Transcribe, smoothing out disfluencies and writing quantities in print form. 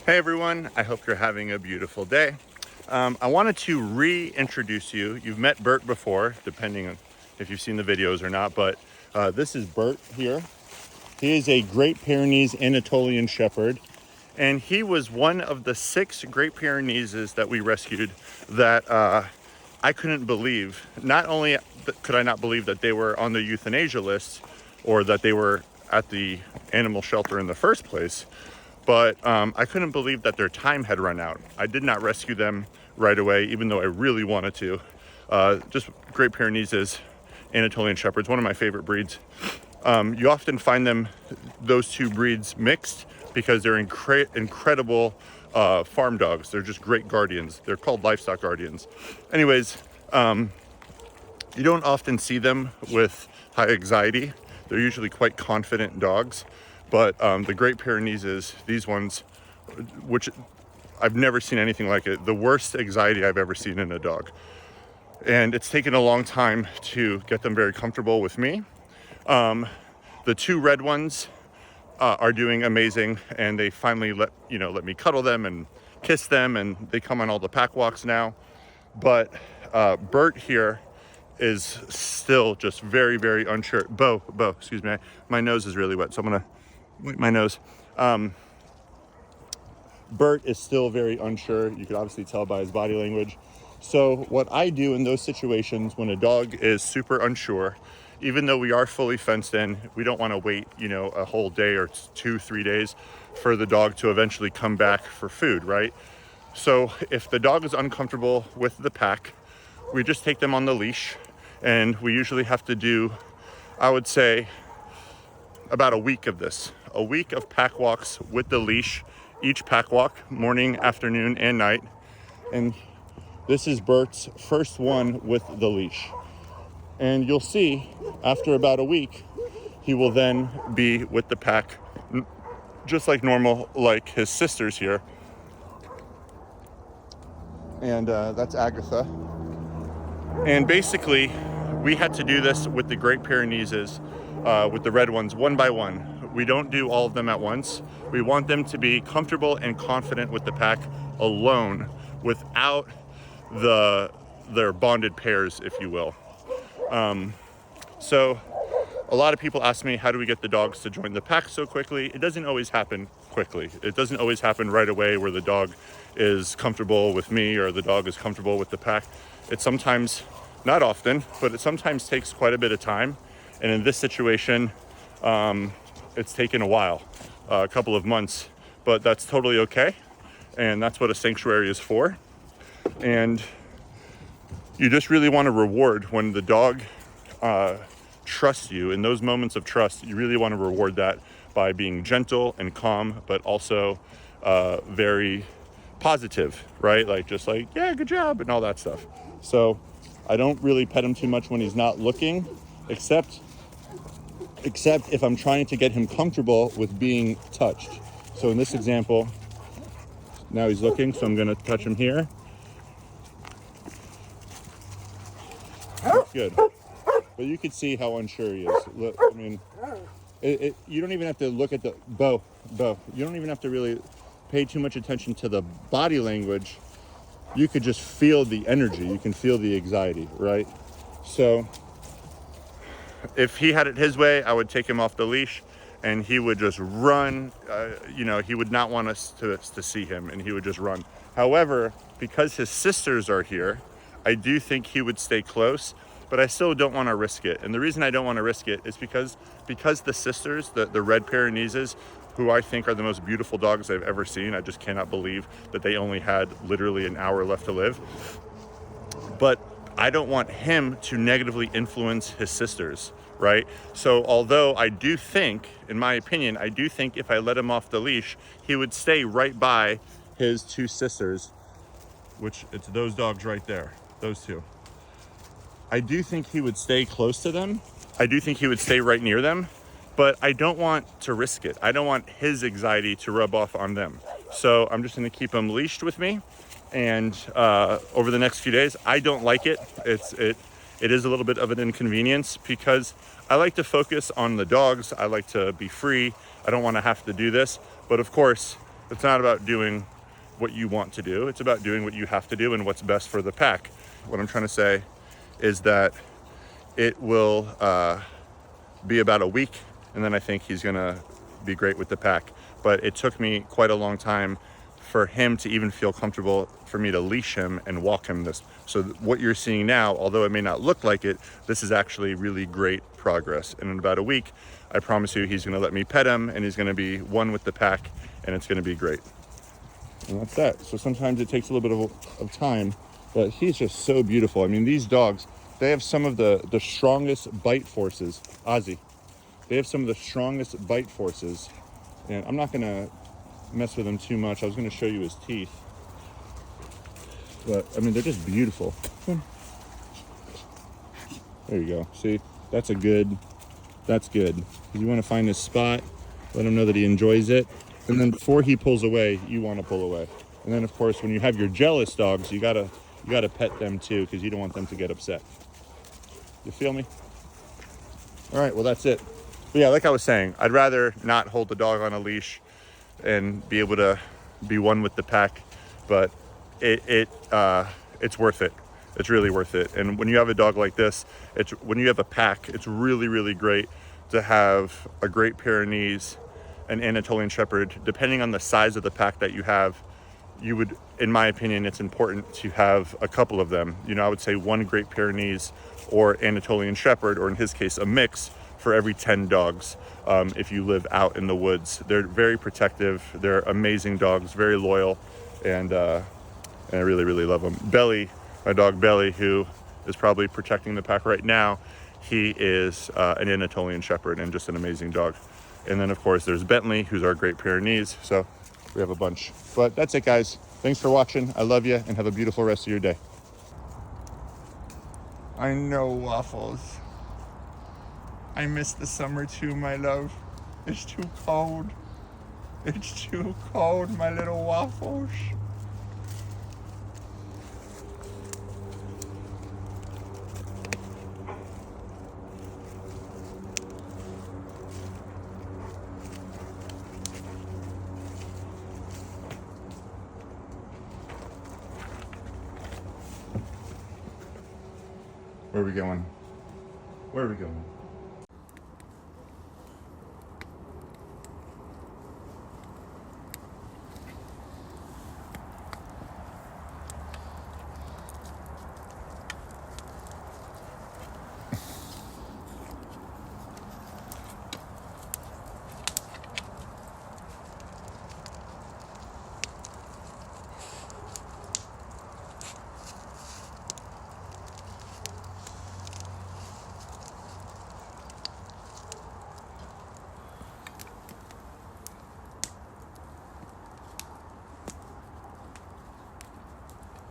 Hey everyone, I hope you're having a beautiful day. I wanted to reintroduce you. You've met Bert before, depending on if you've seen the videos or not, but this is Bert here. He is a Great Pyrenees Anatolian Shepherd, and he was one of the 6 Great Pyrenees that we rescued that I couldn't believe. Not only could I not believe that they were on the euthanasia list or that they were at the animal shelter in the first place, but I couldn't believe that their time had run out. I did not rescue them right away, even though I really wanted to. Just Great Pyrenees Anatolian Shepherds, one of my favorite breeds. You often find those two breeds mixed because they're incredible farm dogs. They're just great guardians. They're called livestock guardians. Anyways, you don't often see them with high anxiety. They're usually quite confident dogs. But the Great Pyrenees, these ones, which I've never seen anything like it, the worst anxiety I've ever seen in a dog. And it's taken a long time to get them very comfortable with me. The 2 red ones are doing amazing, and they finally let me cuddle them and kiss them, and they come on all the pack walks now. But Bert here is still just very, very unsure. Bo, excuse me, my nose is really wet, so I'm gonna wipe my nose. Bert is still very unsure. You can obviously tell by his body language. So what I do in those situations when a dog is super unsure, even though we are fully fenced in, we don't want to wait, a whole day or 2-3 days for the dog to eventually come back for food, right? So if the dog is uncomfortable with the pack, we just take them on the leash, and we usually have to do, I would say, about a week of this. A week of pack walks with the leash, each pack walk, morning, afternoon, and night. And this is Bert's first one with the leash. And you'll see, after about a week, he will then be with the pack, just like normal, like his sisters here. And that's Agatha. And basically, we had to do this with the Great Pyrenees, with the red ones, one by one. We don't do all of them at once. We want them to be comfortable and confident with the pack alone, without their bonded pairs, if you will. So a lot of people ask me, how do we get the dogs to join the pack so quickly? It doesn't always happen quickly. It doesn't always happen right away where the dog is comfortable with me or the dog is comfortable with the pack. It sometimes, not often, but it sometimes takes quite a bit of time. And in this situation, it's taken a while, a couple of months, but that's totally okay. And that's what a sanctuary is for. And you just really want to reward when the dog trusts you. In those moments of trust, you really want to reward that by being gentle and calm, but also very positive, right? Yeah, good job, and all that stuff. So I don't really pet him too much when he's not looking, except if I'm trying to get him comfortable with being touched. So in this example, now he's looking, so I'm going to touch him here. Good. But you can see how unsure he is. Look, I mean, you don't even have to look at the Bo. You don't even have to really pay too much attention to the body language. You could just feel the energy. You can feel the anxiety, right? So if he had it his way, I would take him off the leash and he would just run. He would not want us to see him, and he would just run. However, because his sisters are here, I do think he would stay close, but I still don't want to risk it. And the reason I don't want to risk it is because the sisters, the red Pyrenees, who I think are the most beautiful dogs I've ever seen. I just cannot believe that they only had literally an hour left to live. But I don't want him to negatively influence his sisters, right? So although I do think, in my opinion, if I let him off the leash, he would stay right by his 2 sisters, which it's those dogs right there, those 2. I do think he would stay close to them. I do think he would stay right near them, but I don't want to risk it. I don't want his anxiety to rub off on them. So I'm just gonna keep him leashed with me. And over the next few days, I don't like it. It is a little bit of an inconvenience because I like to focus on the dogs. I like to be free. I don't want to have to do this. But of course, It's not about doing what you want to do. It's about doing what you have to do and what's best for the pack. What I'm trying to say is that it will be about a week, and then I think he's gonna be great with the pack. But it took me quite a long time for him to even feel comfortable for me to leash him and walk him this. So what you're seeing now, although it may not look like it, this is actually really great progress. And in about a week, I promise you, he's gonna let me pet him, and he's gonna be one with the pack, and it's gonna be great. And that's that. So sometimes it takes a little bit of time, but he's just so beautiful. I mean, these dogs, they have some of the strongest bite forces. Ozzy, they have some of the strongest bite forces. And I'm not gonna mess with him too much. I was gonna show you his teeth. But I mean, they're just beautiful. There you go. See, that's good. You wanna find his spot, let him know that he enjoys it. And then before he pulls away, you wanna pull away. And then of course, when you have your jealous dogs, you gotta pet them too, because you don't want them to get upset. You feel me? All right, well, that's it. But yeah, like I was saying, I'd rather not hold the dog on a leash and be able to be one with the pack, but it's worth it. It's really worth it. And when you have a dog like this, when you have a pack, it's really, really great to have a great Pyrenees, an Anatolian Shepherd. Depending on the size of the pack that you have, you would, in my opinion, it's important to have a couple of them. You know, I would say one Great Pyrenees or Anatolian Shepherd, or in his case, a mix for every 10 dogs. If you live out in the woods, they're very protective. They're amazing dogs, very loyal, and I really, really love them. Belly, my dog Belly, who is probably protecting the pack right now, he is an Anatolian Shepherd and just an amazing dog. And then of course there's Bentley, who's our Great Pyrenees. So we have a bunch. But that's it, guys. Thanks for watching. I love you, and have a beautiful rest of your day. I know, Waffles. I miss the summer too, my love. It's too cold. It's too cold, my little Waffles. Where are we going? Where are we going?